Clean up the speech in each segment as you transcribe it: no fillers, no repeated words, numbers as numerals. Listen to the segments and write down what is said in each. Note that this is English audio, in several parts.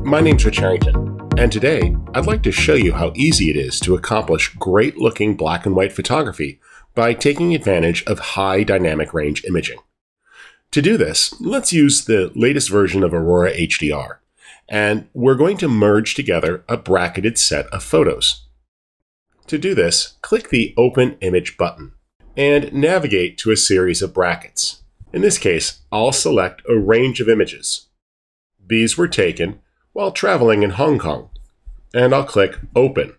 My name's Richard Harrington, and today I'd like to show you how easy it is to accomplish great-looking black and white photography by taking advantage of high dynamic range imaging. To do this, let's use the latest version of Aurora HDR, and we're going to merge together a bracketed set of photos. To do this, click the Open Image button and navigate to a series of brackets. In this case, I'll select a range of images. These were taken while traveling in Hong Kong, and I'll click Open.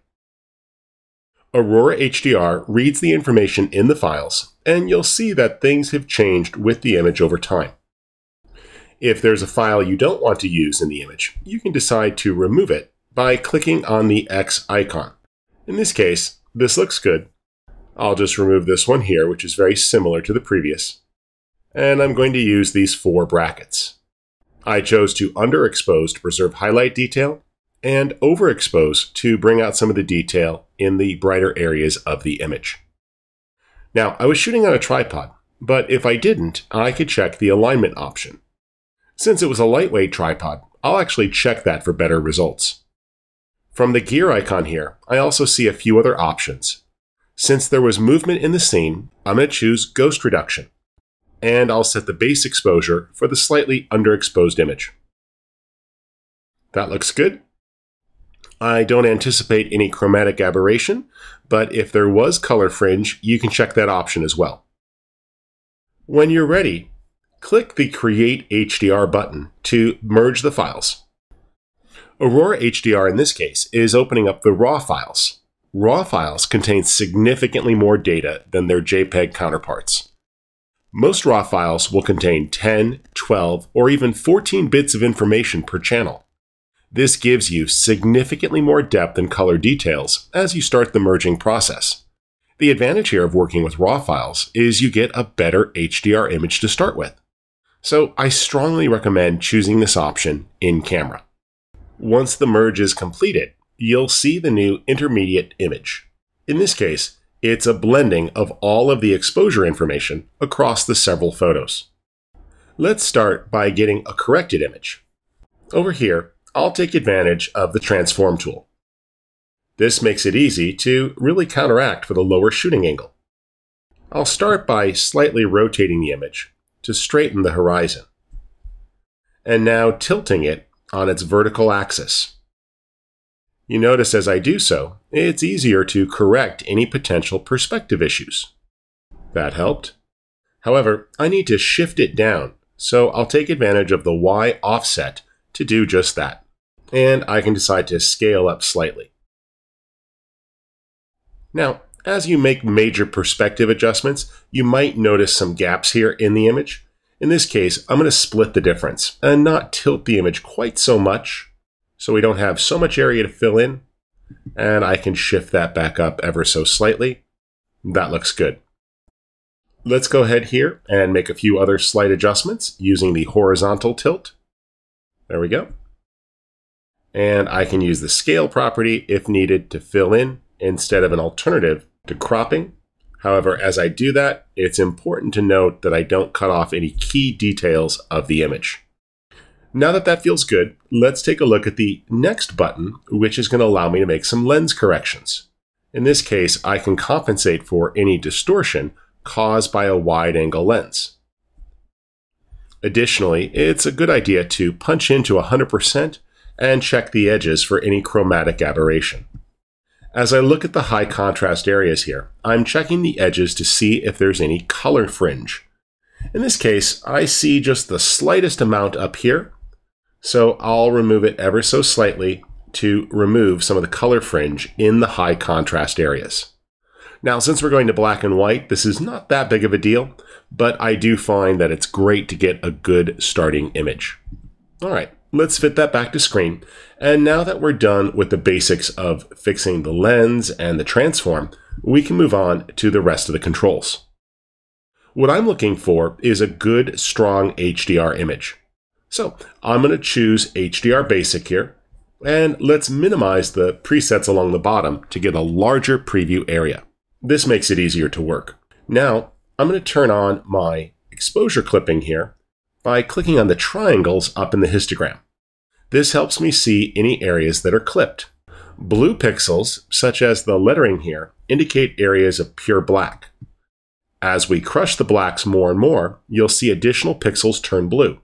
Aurora HDR reads the information in the files, and you'll see that things have changed with the image over time. If there's a file you don't want to use in the image, you can decide to remove it by clicking on the X icon. In this case, this looks good. I'll just remove this one here, which is very similar to the previous. And I'm going to use these 4 brackets. I chose to underexpose to preserve highlight detail and overexpose to bring out some of the detail in the brighter areas of the image. Now, I was shooting on a tripod, but if I didn't, I could check the alignment option. Since it was a lightweight tripod, I'll actually check that for better results. From the gear icon here, I also see a few other options. Since there was movement in the scene, I'm going to choose Ghost Reduction, and I'll set the base exposure for the slightly underexposed image. That looks good. I don't anticipate any chromatic aberration, but if there was color fringe, you can check that option as well. When you're ready, click the Create HDR button to merge the files. Aurora HDR in this case is opening up the RAW files. RAW files contain significantly more data than their JPEG counterparts. Most RAW files will contain 10, 12, or even 14 bits of information per channel. This gives you significantly more depth and color details as you start the merging process. The advantage here of working with RAW files is you get a better HDR image to start with. So I strongly recommend choosing this option in camera. Once the merge is completed, you'll see the new intermediate image. In this case, it's a blending of all of the exposure information across the several photos. Let's start by getting a corrected image. Over here, I'll take advantage of the transform tool. This makes it easy to really counteract for the lower shooting angle. I'll start by slightly rotating the image to straighten the horizon, and now tilting it on its vertical axis. You notice as I do so, it's easier to correct any potential perspective issues. That helped. However, I need to shift it down, so I'll take advantage of the Y offset to do just that. And I can decide to scale up slightly. Now, as you make major perspective adjustments, you might notice some gaps here in the image. In this case, I'm going to split the difference and not tilt the image quite so much, so we don't have so much area to fill in, and I can shift that back up ever so slightly. That looks good. Let's go ahead here and make a few other slight adjustments using the horizontal tilt. There we go. And I can use the scale property if needed to fill in instead of an alternative to cropping. However, as I do that, it's important to note that I don't cut off any key details of the image. Now that that feels good, let's take a look at the next button, which is going to allow me to make some lens corrections. In this case, I can compensate for any distortion caused by a wide-angle lens. Additionally, it's a good idea to punch into 100% and check the edges for any chromatic aberration. As I look at the high contrast areas here, I'm checking the edges to see if there's any color fringe. In this case, I see just the slightest amount up here, so I'll remove it ever so slightly to remove some of the color fringe in the high contrast areas. Now, since we're going to black and white, this is not that big of a deal, but I do find that it's great to get a good starting image. All right, let's fit that back to screen. And now that we're done with the basics of fixing the lens and the transform, we can move on to the rest of the controls. What I'm looking for is a good, strong HDR image. So I'm going to choose HDR Basic here, and let's minimize the presets along the bottom to get a larger preview area. This makes it easier to work. Now, I'm going to turn on my exposure clipping here by clicking on the triangles up in the histogram. This helps me see any areas that are clipped. Blue pixels, such as the lettering here, indicate areas of pure black. As we crush the blacks more and more, you'll see additional pixels turn blue.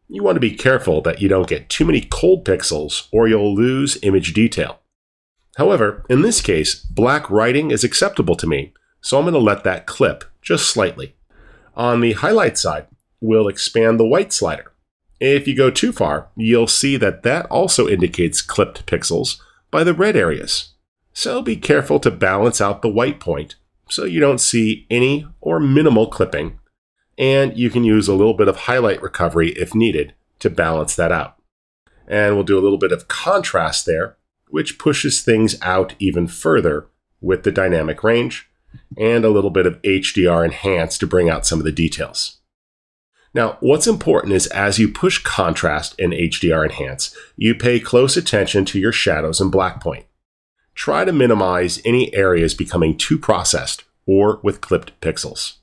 You want to be careful that you don't get too many cold pixels or you'll lose image detail. However, in this case, black writing is acceptable to me, so I'm going to let that clip just slightly. On the highlight side, we'll expand the white slider. If you go too far, you'll see that that also indicates clipped pixels by the red areas. So be careful to balance out the white point so you don't see any or minimal clipping, and you can use a little bit of highlight recovery if needed to balance that out. And we'll do a little bit of contrast there, which pushes things out even further with the dynamic range, and a little bit of HDR enhance to bring out some of the details. Now, what's important is as you push contrast and HDR enhance, you pay close attention to your shadows and black point. Try to minimize any areas becoming too processed or with clipped pixels.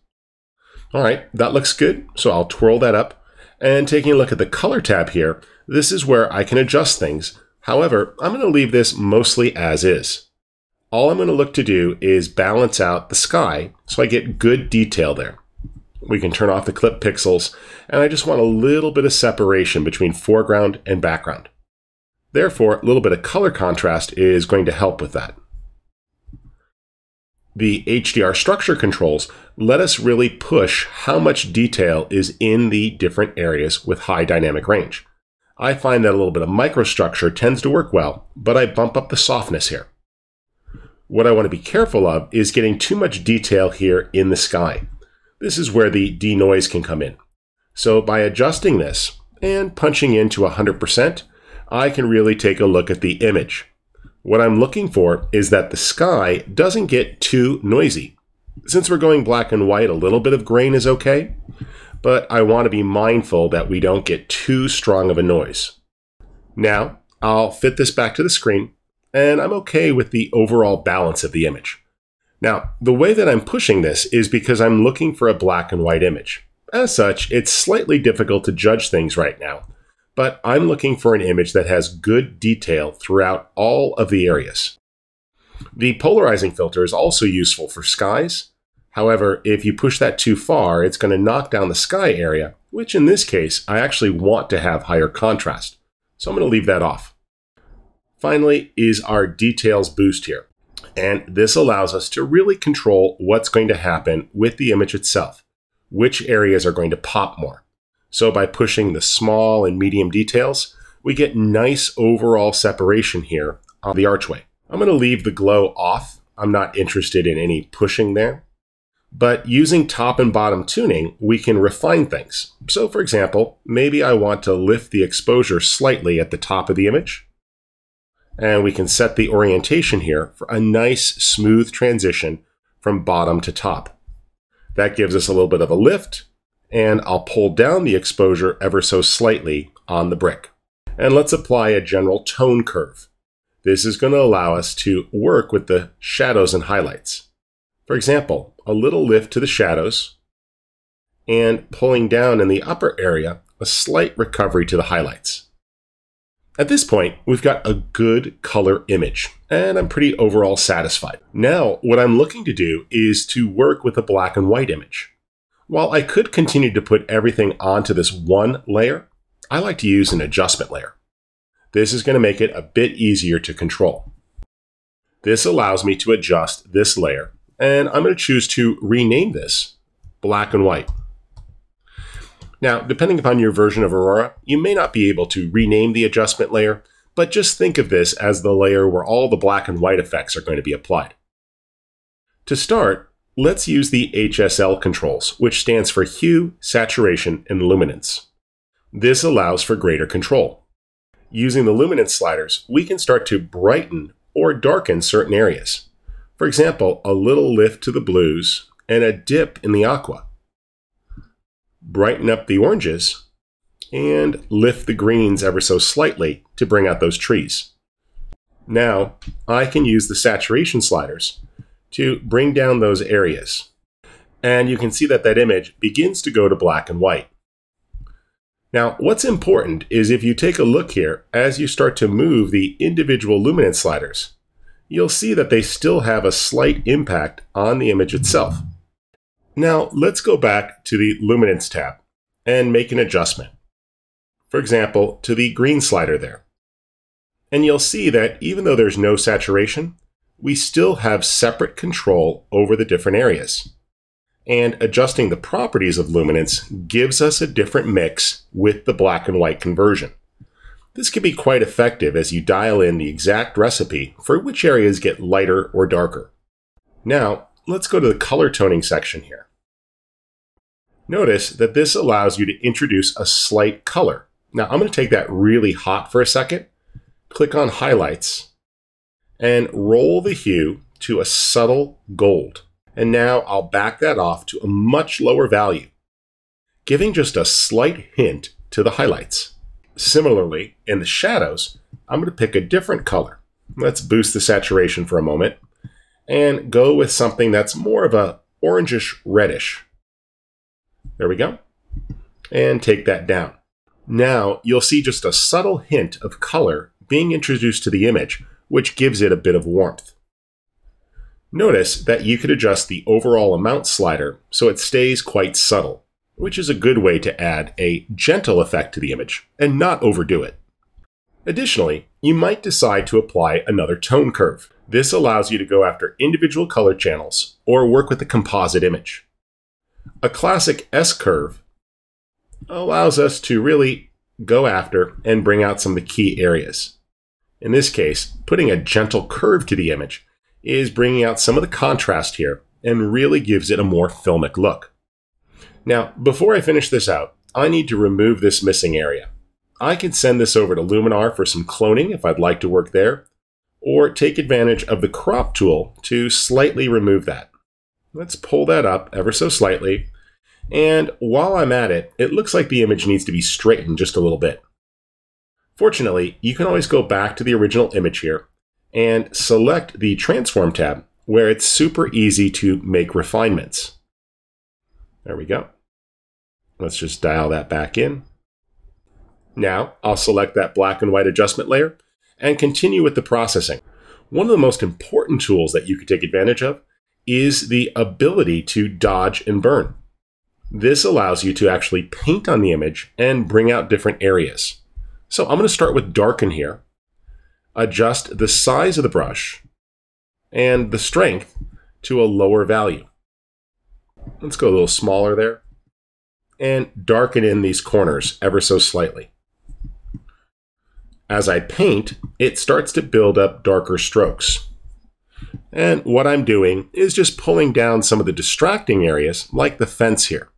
All right, that looks good, so I'll twirl that up. And taking a look at the color tab here, this is where I can adjust things. However, I'm going to leave this mostly as is. All I'm going to look to do is balance out the sky so I get good detail there. We can turn off the clip pixels, and I just want a little bit of separation between foreground and background. Therefore, a little bit of color contrast is going to help with that. The HDR structure controls let us really push how much detail is in the different areas with high dynamic range. I find that a little bit of microstructure tends to work well, but I bump up the softness here. What I want to be careful of is getting too much detail here in the sky. This is where the denoise can come in. So by adjusting this and punching into 100%, I can really take a look at the image. What I'm looking for is that the sky doesn't get too noisy. Since we're going black and white, a little bit of grain is okay, but I want to be mindful that we don't get too strong of a noise. Now, I'll fit this back to the screen, and I'm okay with the overall balance of the image. Now, the way that I'm pushing this is because I'm looking for a black and white image. As such, it's slightly difficult to judge things right now, but I'm looking for an image that has good detail throughout all of the areas. The polarizing filter is also useful for skies. However, if you push that too far, it's going to knock down the sky area, which in this case, I actually want to have higher contrast. So I'm going to leave that off. Finally is our details boost here. And this allows us to really control what's going to happen with the image itself, which areas are going to pop more. So by pushing the small and medium details, we get nice overall separation here on the archway. I'm going to leave the glow off. I'm not interested in any pushing there. But using top and bottom tuning, we can refine things. So for example, maybe I want to lift the exposure slightly at the top of the image. And we can set the orientation here for a nice smooth transition from bottom to top. That gives us a little bit of a lift, and I'll pull down the exposure ever so slightly on the brick. And let's apply a general tone curve. This is going to allow us to work with the shadows and highlights. For example, a little lift to the shadows, and pulling down in the upper area, a slight recovery to the highlights. At this point, we've got a good color image, and I'm pretty overall satisfied. Now, what I'm looking to do is to work with a black and white image. While I could continue to put everything onto this one layer, I like to use an adjustment layer. This is going to make it a bit easier to control. This allows me to adjust this layer, and I'm going to choose to rename this black and white. Now, depending upon your version of Aurora, you may not be able to rename the adjustment layer, but just think of this as the layer where all the black and white effects are going to be applied. To start, let's use the HSL controls, which stands for Hue, Saturation, and Luminance. This allows for greater control. Using the luminance sliders, we can start to brighten or darken certain areas. For example, a little lift to the blues and a dip in the aqua. Brighten up the oranges, and lift the greens ever so slightly to bring out those trees. Now, I can use the saturation sliders to bring down those areas. And you can see that that image begins to go to black and white. Now, what's important is if you take a look here, as you start to move the individual luminance sliders, you'll see that they still have a slight impact on the image itself. Now, let's go back to the luminance tab and make an adjustment. For example, to the green slider there. And you'll see that even though there's no saturation, we still have separate control over the different areas. And adjusting the properties of luminance gives us a different mix with the black and white conversion. This can be quite effective as you dial in the exact recipe for which areas get lighter or darker. Now, let's go to the color toning section here. Notice that this allows you to introduce a slight color. Now, I'm going to take that really hot for a second, click on Highlights, and roll the hue to a subtle gold. And now I'll back that off to a much lower value, giving just a slight hint to the highlights. Similarly, in the shadows, I'm going to pick a different color. Let's boost the saturation for a moment and go with something that's more of a orangish reddish. There we go. And take that down. Now you'll see just a subtle hint of color being introduced to the image, which gives it a bit of warmth. Notice that you could adjust the overall amount slider so it stays quite subtle, which is a good way to add a gentle effect to the image and not overdo it. Additionally, you might decide to apply another tone curve. This allows you to go after individual color channels or work with a composite image. A classic S-curve allows us to really go after and bring out some of the key areas. In this case, putting a gentle curve to the image is bringing out some of the contrast here and really gives it a more filmic look. Now, before I finish this out, I need to remove this missing area. I can send this over to Luminar for some cloning if I'd like to work there, or take advantage of the crop tool to slightly remove that. Let's pull that up ever so slightly, and while I'm at it, it looks like the image needs to be straightened just a little bit. Fortunately, you can always go back to the original image here and select the Transform tab, where it's super easy to make refinements. There we go. Let's just dial that back in. Now, I'll select that black and white adjustment layer and continue with the processing. One of the most important tools that you can take advantage of is the ability to dodge and burn. This allows you to actually paint on the image and bring out different areas. So I'm going to start with darken here. Adjust the size of the brush and the strength to a lower value. Let's go a little smaller there and darken in these corners ever so slightly. As I paint, it starts to build up darker strokes. And what I'm doing is just pulling down some of the distracting areas like the fence here,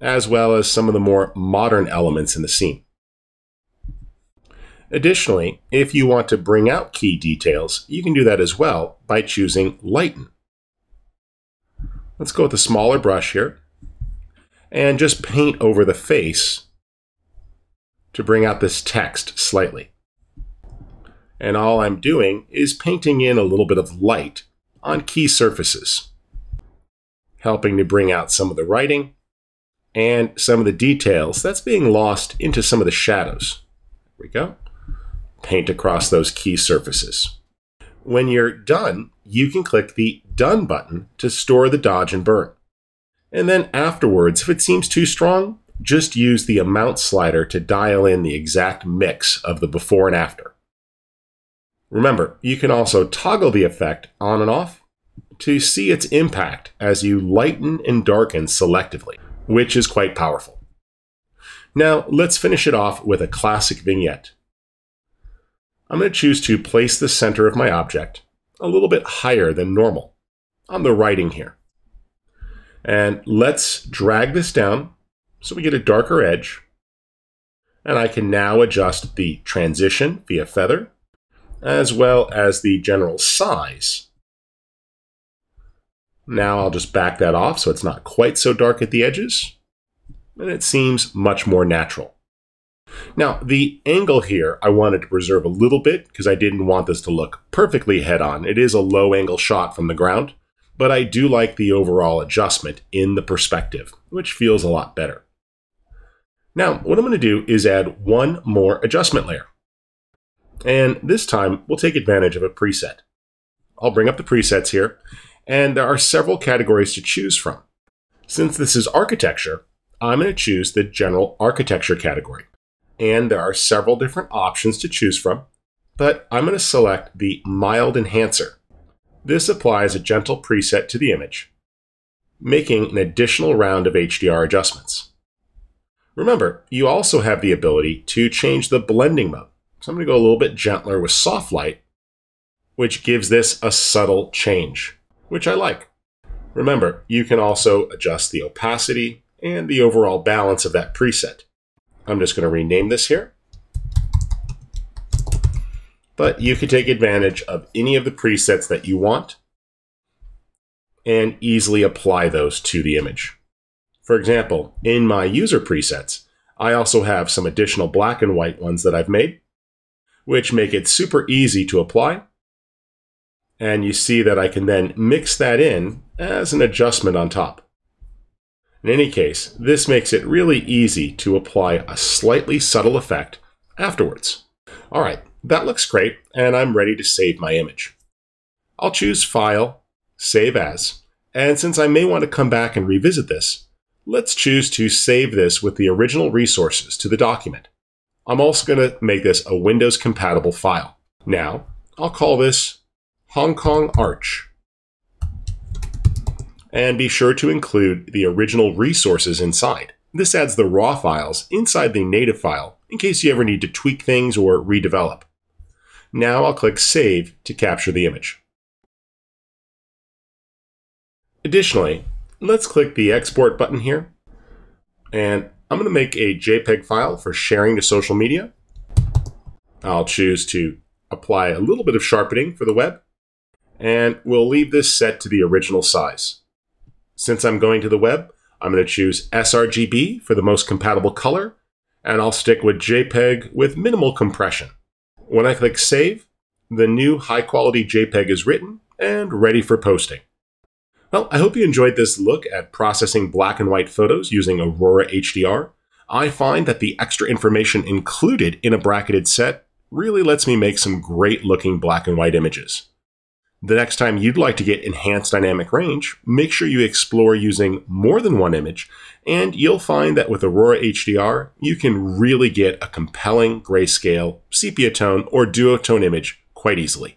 as well as some of the more modern elements in the scene. Additionally, if you want to bring out key details, you can do that as well by choosing Lighten. Let's go with a smaller brush here and just paint over the face to bring out this text slightly. And all I'm doing is painting in a little bit of light on key surfaces, helping to bring out some of the writing and some of the details that's being lost into some of the shadows. There we go. Paint across those key surfaces. When you're done, you can click the Done button to store the dodge and burn. And then afterwards, if it seems too strong, just use the amount slider to dial in the exact mix of the before and after. Remember, you can also toggle the effect on and off to see its impact as you lighten and darken selectively, which is quite powerful. Now, let's finish it off with a classic vignette. I'm going to choose to place the center of my object a little bit higher than normal on the writing here. And let's drag this down so we get a darker edge. And I can now adjust the transition via feather, as well as the general size. Now I'll just back that off so it's not quite so dark at the edges, and it seems much more natural. Now, the angle here, I wanted to preserve a little bit because I didn't want this to look perfectly head-on. It is a low-angle shot from the ground, but I do like the overall adjustment in the perspective, which feels a lot better. Now, what I'm going to do is add one more adjustment layer. And this time, we'll take advantage of a preset. I'll bring up the presets here, and there are several categories to choose from. Since this is architecture, I'm going to choose the general architecture category. And there are several different options to choose from, but I'm going to select the mild enhancer. This applies a gentle preset to the image, making an additional round of HDR adjustments. Remember, you also have the ability to change the blending mode. So I'm going to go a little bit gentler with soft light, which gives this a subtle change, which I like. Remember, you can also adjust the opacity and the overall balance of that preset. I'm just going to rename this here. But you can take advantage of any of the presets that you want and easily apply those to the image. For example, in my user presets, I also have some additional black and white ones that I've made, which make it super easy to apply. And you see that I can then mix that in as an adjustment on top. In any case, this makes it really easy to apply a slightly subtle effect afterwards. All right, that looks great, and I'm ready to save my image. I'll choose File, Save As, and since I may want to come back and revisit this, let's choose to save this with the original resources to the document. I'm also going to make this a Windows-compatible file. Now, I'll call this Hong Kong Arch. And be sure to include the original resources inside. This adds the raw files inside the native file in case you ever need to tweak things or redevelop. Now I'll click Save to capture the image. Additionally, let's click the Export button here. And I'm going to make a JPEG file for sharing to social media. I'll choose to apply a little bit of sharpening for the web. And we'll leave this set to the original size. Since I'm going to the web, I'm going to choose sRGB for the most compatible color, and I'll stick with JPEG with minimal compression. When I click Save, the new high-quality JPEG is written and ready for posting. Well, I hope you enjoyed this look at processing black and white photos using Aurora HDR. I find that the extra information included in a bracketed set really lets me make some great-looking black and white images. The next time you'd like to get enhanced dynamic range, make sure you explore using more than one image, and you'll find that with Aurora HDR, you can really get a compelling grayscale, sepia tone, or duotone image quite easily.